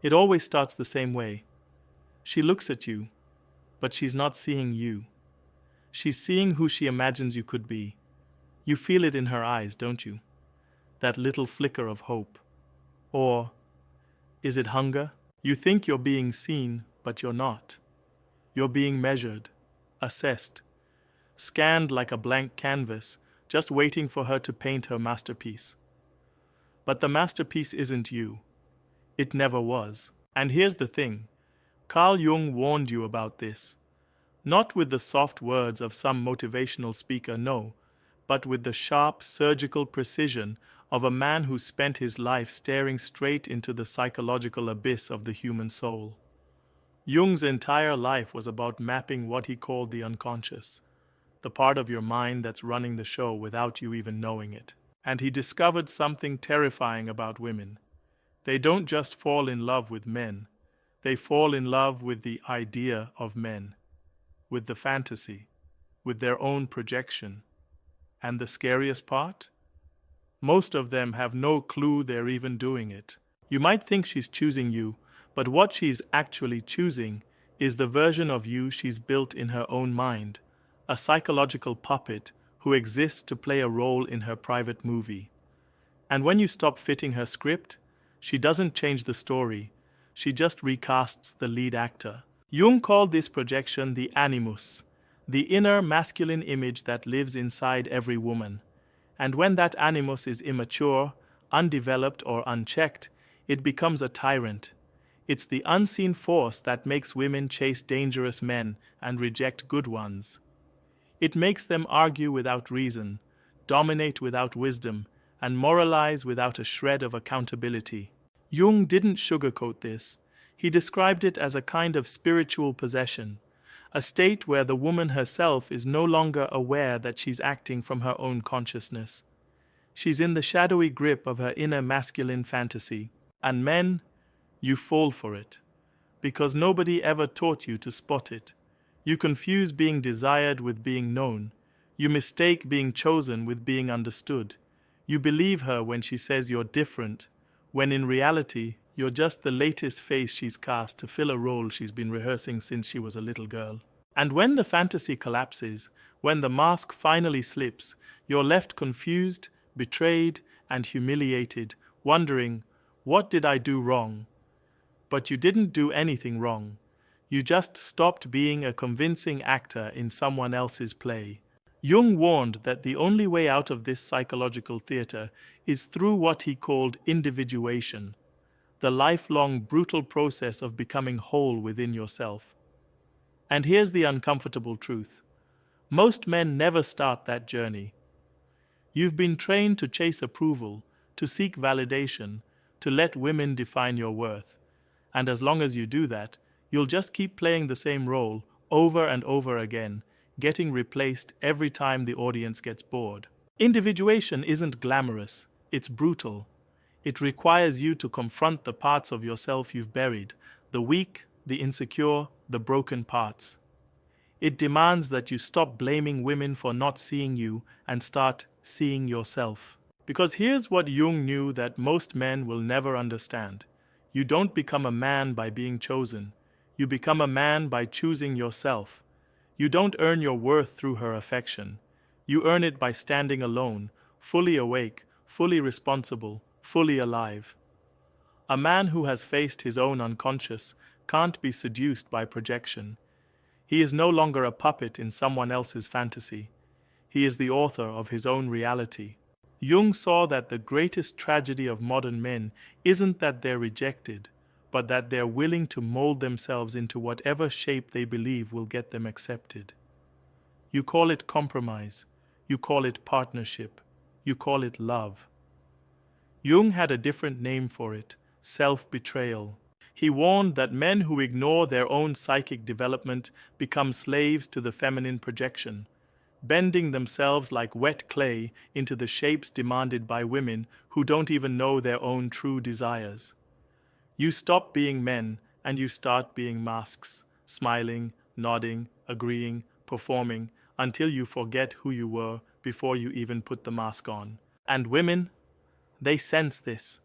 It always starts the same way. She looks at you, but she's not seeing you. She's seeing who she imagines you could be. You feel it in her eyes, don't you? That little flicker of hope. Or is it hunger? You think you're being seen, but you're not. You're being measured, assessed, scanned like a blank canvas, just waiting for her to paint her masterpiece. But the masterpiece isn't you. It never was. And here's the thing. Carl Jung warned you about this. Not with the soft words of some motivational speaker, no, but with the sharp, surgical precision of a man who spent his life staring straight into the psychological abyss of the human soul. Jung's entire life was about mapping what he called the unconscious, the part of your mind that's running the show without you even knowing it. And he discovered something terrifying about women. They don't just fall in love with men, they fall in love with the idea of men, with the fantasy, with their own projection. And the scariest part? Most of them have no clue they're even doing it. You might think she's choosing you, but what she's actually choosing is the version of you she's built in her own mind, a psychological puppet who exists to play a role in her private movie. And when you stop fitting her script, she doesn't change the story, she just recasts the lead actor. Jung called this projection the animus, the inner masculine image that lives inside every woman. And when that animus is immature, undeveloped, or unchecked, it becomes a tyrant. It's the unseen force that makes women chase dangerous men and reject good ones. It makes them argue without reason, dominate without wisdom, and moralize without a shred of accountability. Jung didn't sugarcoat this. He described it as a kind of spiritual possession, a state where the woman herself is no longer aware that she's acting from her own consciousness. She's in the shadowy grip of her inner masculine fantasy. And men, you fall for it, because nobody ever taught you to spot it. You confuse being desired with being known. You mistake being chosen with being understood. You believe her when she says you're different, when in reality, you're just the latest face she's cast to fill a role she's been rehearsing since she was a little girl. And when the fantasy collapses, when the mask finally slips, you're left confused, betrayed, and humiliated, wondering, what did I do wrong? But you didn't do anything wrong. You just stopped being a convincing actor in someone else's play. Jung warned that the only way out of this psychological theater is through what he called individuation, the lifelong brutal process of becoming whole within yourself. And here's the uncomfortable truth. Most men never start that journey. You've been trained to chase approval, to seek validation, to let women define your worth. And as long as you do that, you'll just keep playing the same role over and over again, getting replaced every time the audience gets bored. Individuation isn't glamorous, it's brutal. It requires you to confront the parts of yourself you've buried, the weak, the insecure, the broken parts. It demands that you stop blaming women for not seeing you and start seeing yourself. Because here's what Jung knew that most men will never understand. You don't become a man by being chosen. You become a man by choosing yourself. You don't earn your worth through her affection. You earn it by standing alone, fully awake, fully responsible, fully alive. A man who has faced his own unconscious can't be seduced by projection. He is no longer a puppet in someone else's fantasy. He is the author of his own reality. Jung saw that the greatest tragedy of modern men isn't that they're rejected, but that they're willing to mold themselves into whatever shape they believe will get them accepted. You call it compromise, you call it partnership, you call it love. Jung had a different name for it, self-betrayal. He warned that men who ignore their own psychic development become slaves to the feminine projection, bending themselves like wet clay into the shapes demanded by women who don't even know their own true desires. You stop being men and you start being masks, smiling, nodding, agreeing, performing, until you forget who you were before you even put the mask on. And women, they sense this.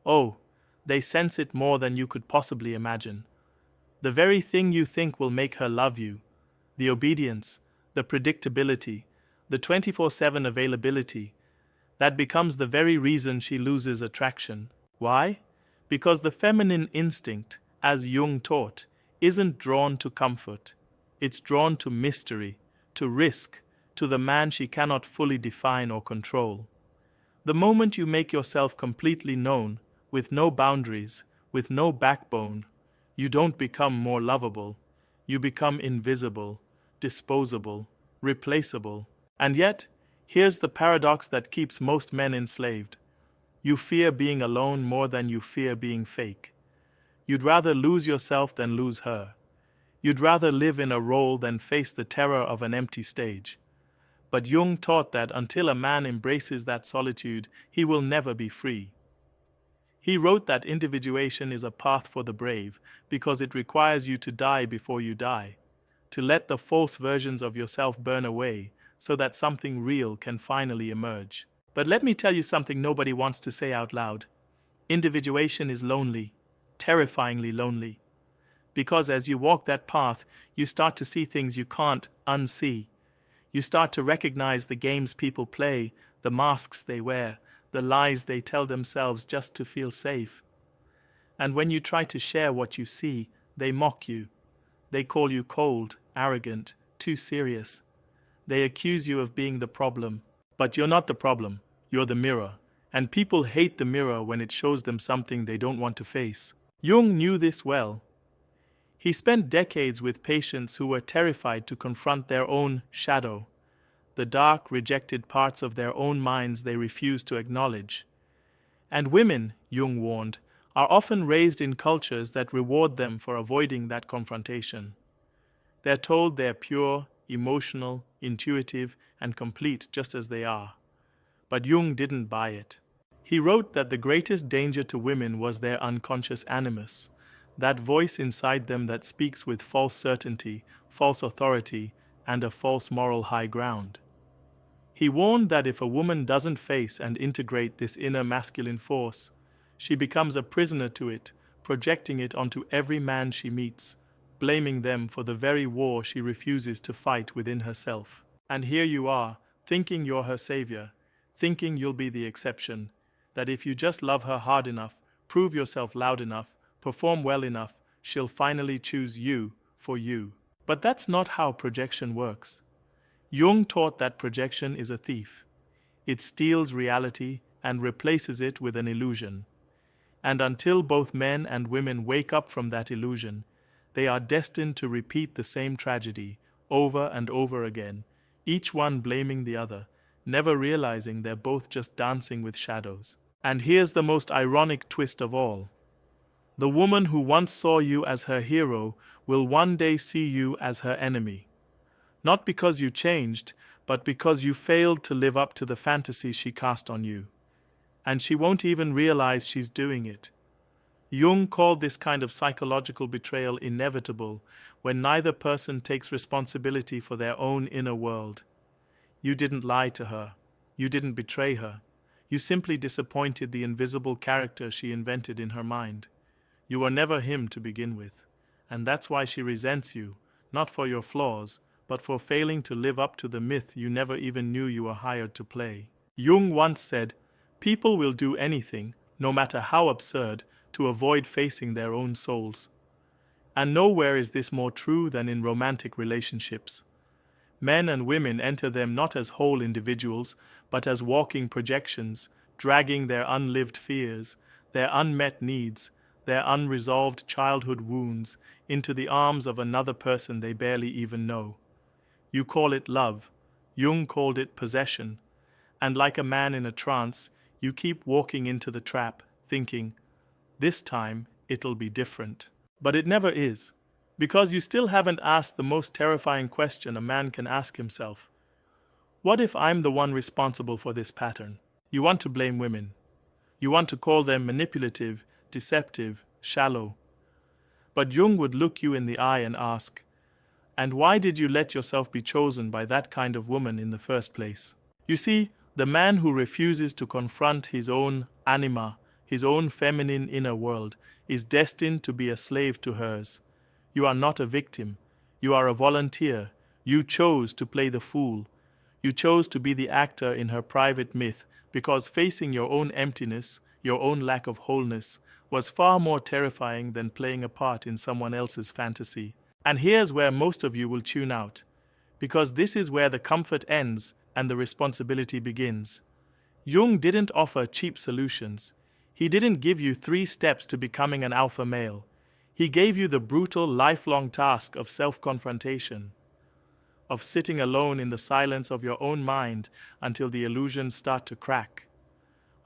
Oh, They sense it more than you could possibly imagine. The very thing you think will make her love you, the obedience, the predictability, the 24/7 availability, that becomes the very reason she loses attraction. Why? Because the feminine instinct, as Jung taught, isn't drawn to comfort. It's drawn to mystery, to risk, to the man she cannot fully define or control. The moment you make yourself completely known, with no boundaries, with no backbone, you don't become more lovable. You become invisible, disposable, replaceable. And yet, here's the paradox that keeps most men enslaved. You fear being alone more than you fear being fake. You'd rather lose yourself than lose her. You'd rather live in a role than face the terror of an empty stage. But Jung taught that until a man embraces that solitude, he will never be free. He wrote that individuation is a path for the brave because it requires you to die before you die, to let the false versions of yourself burn away so that something real can finally emerge. But let me tell you something nobody wants to say out loud. Individuation is lonely, terrifyingly lonely. Because as you walk that path, you start to see things you can't unsee. You start to recognize the games people play, the masks they wear, the lies they tell themselves just to feel safe. And when you try to share what you see, they mock you. They call you cold, arrogant, too serious. They accuse you of being the problem. But you're not the problem, you're the mirror. And people hate the mirror when it shows them something they don't want to face. Jung knew this well. He spent decades with patients who were terrified to confront their own shadow, the dark, rejected parts of their own minds they refused to acknowledge. And women, Jung warned, are often raised in cultures that reward them for avoiding that confrontation. They're told they're pure, emotional, intuitive, and complete just as they are. But Jung didn't buy it. He wrote that the greatest danger to women was their unconscious animus, that voice inside them that speaks with false certainty, false authority, and a false moral high ground. He warned that if a woman doesn't face and integrate this inner masculine force, she becomes a prisoner to it, projecting it onto every man she meets, blaming them for the very war she refuses to fight within herself. And here you are, thinking you're her savior, thinking you'll be the exception, that if you just love her hard enough, prove yourself loud enough, perform well enough, she'll finally choose you for you. But that's not how projection works. Jung taught that projection is a thief. It steals reality and replaces it with an illusion. And until both men and women wake up from that illusion, they are destined to repeat the same tragedy over and over again, each one blaming the other, never realizing they're both just dancing with shadows. And here's the most ironic twist of all. The woman who once saw you as her hero will one day see you as her enemy. Not because you changed, but because you failed to live up to the fantasy she cast on you. And she won't even realize she's doing it. Jung called this kind of psychological betrayal inevitable when neither person takes responsibility for their own inner world. You didn't lie to her. You didn't betray her. You simply disappointed the invisible character she invented in her mind. You were never him to begin with. And that's why she resents you, not for your flaws, but for failing to live up to the myth you never even knew you were hired to play. Jung once said, "People will do anything, no matter how absurd, to avoid facing their own souls." And nowhere is this more true than in romantic relationships. Men and women enter them not as whole individuals, but as walking projections, dragging their unlived fears, their unmet needs, their unresolved childhood wounds into the arms of another person they barely even know. You call it love, Jung called it possession, and like a man in a trance, you keep walking into the trap, thinking, this time it'll be different. But it never is, because you still haven't asked the most terrifying question a man can ask himself. What if I'm the one responsible for this pattern? You want to blame women. You want to call them manipulative, deceptive, shallow. But Jung would look you in the eye and ask, and why did you let yourself be chosen by that kind of woman in the first place? You see, the man who refuses to confront his own anima his own feminine inner world, is destined to be a slave to hers. You are not a victim. You are a volunteer. You chose to play the fool. You chose to be the actor in her private myth because facing your own emptiness, your own lack of wholeness, was far more terrifying than playing a part in someone else's fantasy. And here's where most of you will tune out, because this is where the comfort ends and the responsibility begins. Jung didn't offer cheap solutions. He didn't give you 3 steps to becoming an alpha male. He gave you the brutal, lifelong task of self-confrontation, of sitting alone in the silence of your own mind until the illusions start to crack,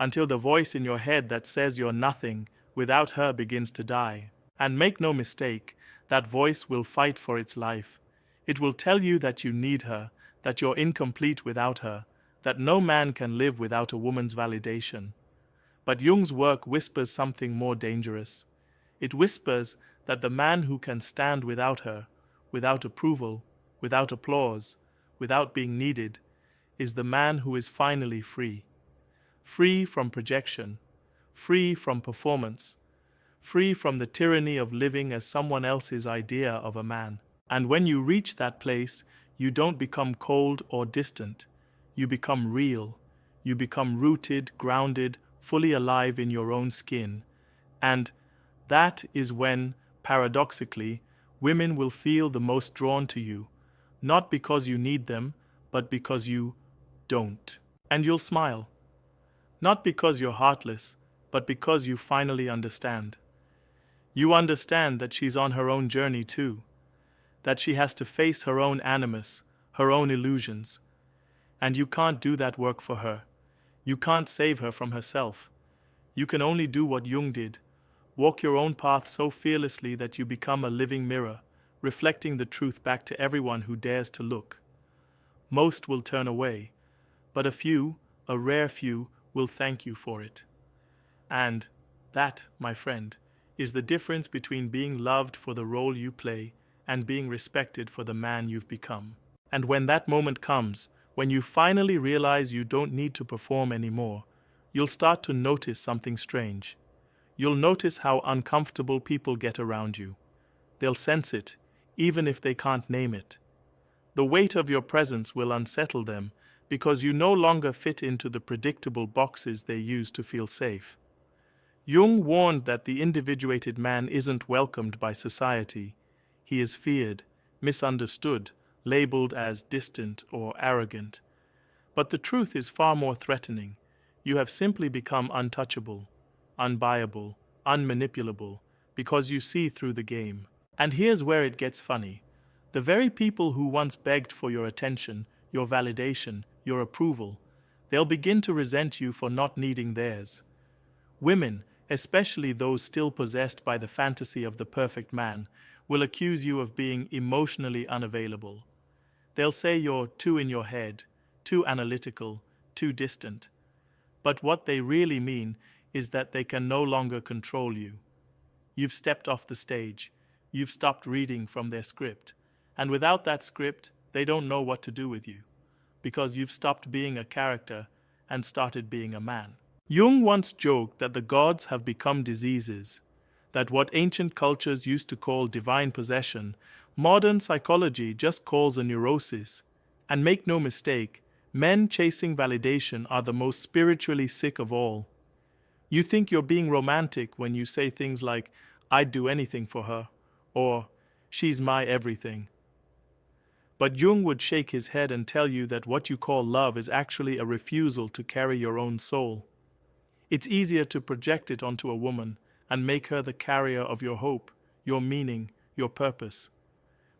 until the voice in your head that says you're nothing without her begins to die. And make no mistake, that voice will fight for its life. It will tell you that you need her, that you're incomplete without her, that no man can live without a woman's validation. But Jung's work whispers something more dangerous. It whispers that the man who can stand without her, without approval, without applause, without being needed, is the man who is finally free. Free from projection, free from performance, free from the tyranny of living as someone else's idea of a man. And when you reach that place, you don't become cold or distant. You become real. You become rooted, grounded, fully alive in your own skin. And that is when, paradoxically, women will feel the most drawn to you, not because you need them, but because you don't. And you'll smile. Not because you're heartless, but because you finally understand. You understand that she's on her own journey too, that she has to face her own animus, her own illusions. And you can't do that work for her. You can't save her from herself. You can only do what Jung did, walk your own path so fearlessly that you become a living mirror, reflecting the truth back to everyone who dares to look. Most will turn away, but a few, a rare few, will thank you for it. And that, my friend, is the difference between being loved for the role you play and being respected for the man you've become. And when that moment comes, when you finally realize you don't need to perform anymore, you'll start to notice something strange. You'll notice how uncomfortable people get around you. They'll sense it, even if they can't name it. The weight of your presence will unsettle them because you no longer fit into the predictable boxes they use to feel safe. Jung warned that the individuated man isn't welcomed by society. He is feared, misunderstood, labeled as distant or arrogant. But the truth is far more threatening. You have simply become untouchable, unbuyable, unmanipulable, because you see through the game. And here's where it gets funny. The very people who once begged for your attention, your validation, your approval, they'll begin to resent you for not needing theirs. Women, especially those still possessed by the fantasy of the perfect man, will accuse you of being emotionally unavailable. They'll say you're too in your head, too analytical, too distant. But what they really mean is that they can no longer control you. You've stepped off the stage. You've stopped reading from their script. And without that script, they don't know what to do with you, because you've stopped being a character and started being a man. Jung once joked that the gods have become diseases, that what ancient cultures used to call divine possession, modern psychology just calls a neurosis. And make no mistake, men chasing validation are the most spiritually sick of all. You think you're being romantic when you say things like, "I'd do anything for her," or "she's my everything." But Jung would shake his head and tell you that what you call love is actually a refusal to carry your own soul. It's easier to project it onto a woman and make her the carrier of your hope, your meaning, your purpose.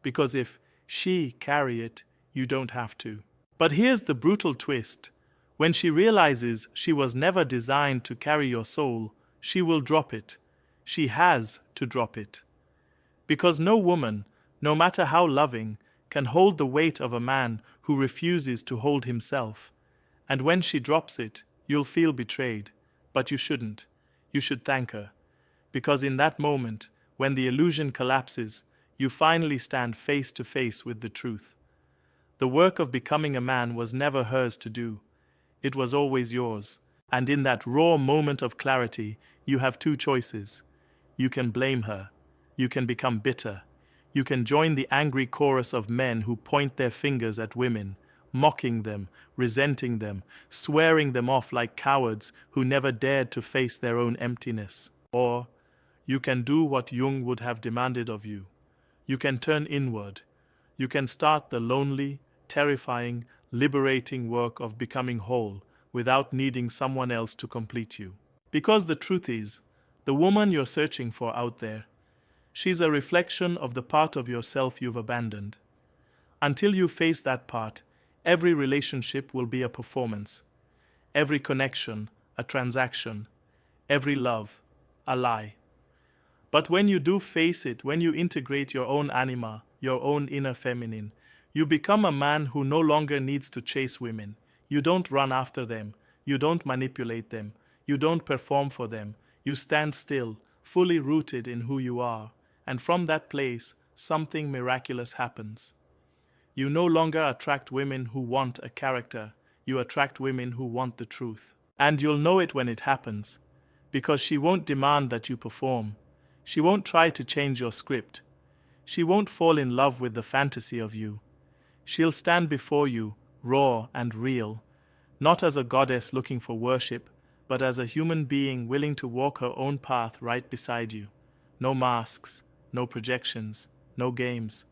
Because if she carry it, you don't have to. But here's the brutal twist. When she realizes she was never designed to carry your soul, she will drop it. She has to drop it. Because no woman, no matter how loving, can hold the weight of a man who refuses to hold himself. And when she drops it, you'll feel betrayed. But you shouldn't. You should thank her. Because in that moment, when the illusion collapses, you finally stand face to face with the truth. The work of becoming a man was never hers to do. It was always yours. And in that raw moment of clarity, you have two choices. You can blame her. You can become bitter. You can join the angry chorus of men who point their fingers at women, mocking them, resenting them, swearing them off like cowards who never dared to face their own emptiness. Or you can do what Jung would have demanded of you. You can turn inward. You can start the lonely, terrifying, liberating work of becoming whole without needing someone else to complete you. Because the truth is, the woman you're searching for out there, she's a reflection of the part of yourself you've abandoned. Until you face that part, every relationship will be a performance. Every connection, a transaction. Every love, a lie. But when you do face it, when you integrate your own anima, your own inner feminine, you become a man who no longer needs to chase women. You don't run after them. You don't manipulate them. You don't perform for them. You stand still, fully rooted in who you are. And from that place, something miraculous happens. You no longer attract women who want a character. You attract women who want the truth. And you'll know it when it happens, because she won't demand that you perform. She won't try to change your script. She won't fall in love with the fantasy of you. She'll stand before you, raw and real, not as a goddess looking for worship, but as a human being willing to walk her own path right beside you. No masks, no projections, no games.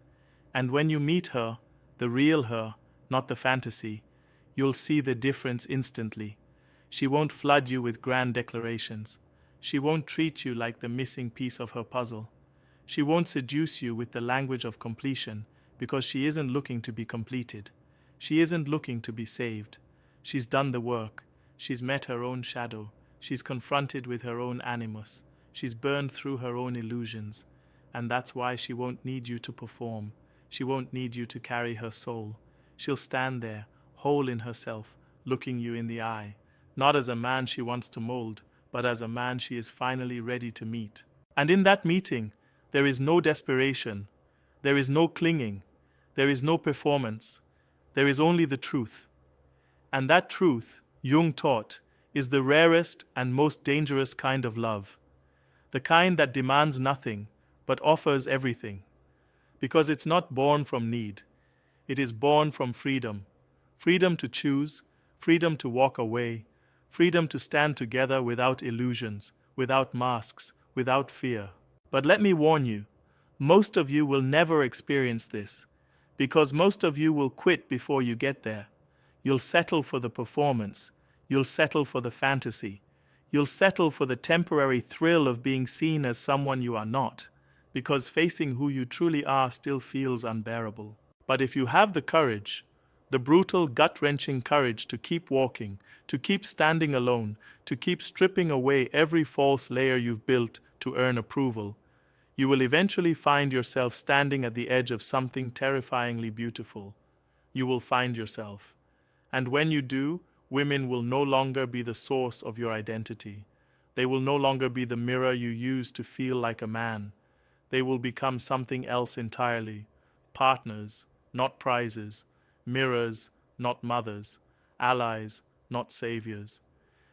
And when you meet her, the real her, not the fantasy, you'll see the difference instantly. She won't flood you with grand declarations. She won't treat you like the missing piece of her puzzle. She won't seduce you with the language of completion, because she isn't looking to be completed. She isn't looking to be saved. She's done the work. She's met her own shadow. She's confronted with her own animus. She's burned through her own illusions. And that's why she won't need you to perform. She won't need you to carry her soul. She'll stand there, whole in herself, looking you in the eye, not as a man she wants to mold, but as a man she is finally ready to meet. And in that meeting, there is no desperation. There is no clinging. There is no performance. There is only the truth. And that truth, Jung taught, is the rarest and most dangerous kind of love. The kind that demands nothing, but offers everything. Because it's not born from need. It is born from freedom. Freedom to choose, freedom to walk away, freedom to stand together without illusions, without masks, without fear. But let me warn you, most of you will never experience this, because most of you will quit before you get there. You'll settle for the performance. You'll settle for the fantasy. You'll settle for the temporary thrill of being seen as someone you are not, because facing who you truly are still feels unbearable. But if you have the courage, the brutal, gut-wrenching courage to keep walking, to keep standing alone, to keep stripping away every false layer you've built to earn approval, you will eventually find yourself standing at the edge of something terrifyingly beautiful. You will find yourself. And when you do, women will no longer be the source of your identity. They will no longer be the mirror you use to feel like a man. They will become something else entirely. Partners, not prizes. Mirrors, not mothers. Allies, not saviors.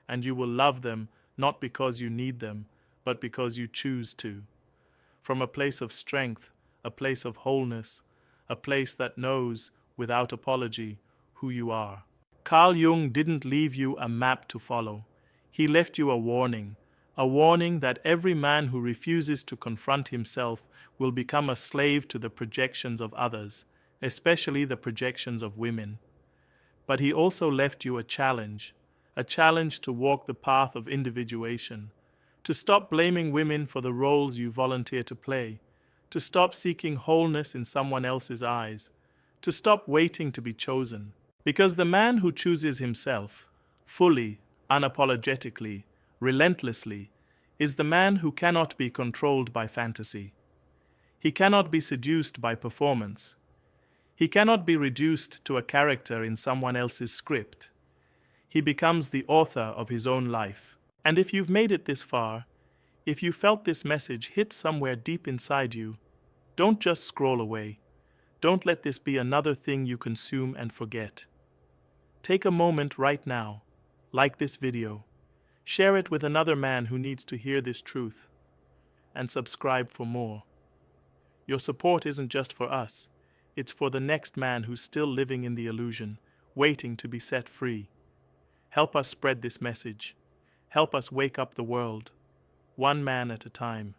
And you will love them not because you need them, but because you choose to. From a place of strength, a place of wholeness, a place that knows, without apology, who you are. Carl Jung didn't leave you a map to follow. He left you a warning that every man who refuses to confront himself will become a slave to the projections of others, especially the projections of women. But he also left you a challenge to walk the path of individuation, to stop blaming women for the roles you volunteer to play, to stop seeking wholeness in someone else's eyes, to stop waiting to be chosen. Because the man who chooses himself, fully, unapologetically, relentlessly, is the man who cannot be controlled by fantasy. He cannot be seduced by performance. He cannot be reduced to a character in someone else's script. He becomes the author of his own life. And if you've made it this far, if you felt this message hit somewhere deep inside you, don't just scroll away. Don't let this be another thing you consume and forget. Take a moment right now, like this video, Share it with another man who needs to hear this truth, and subscribe for more. Your support isn't just for us, it's for the next man who's still living in the illusion, waiting to be set free. Help us spread this message. Help us wake up the world, one man at a time.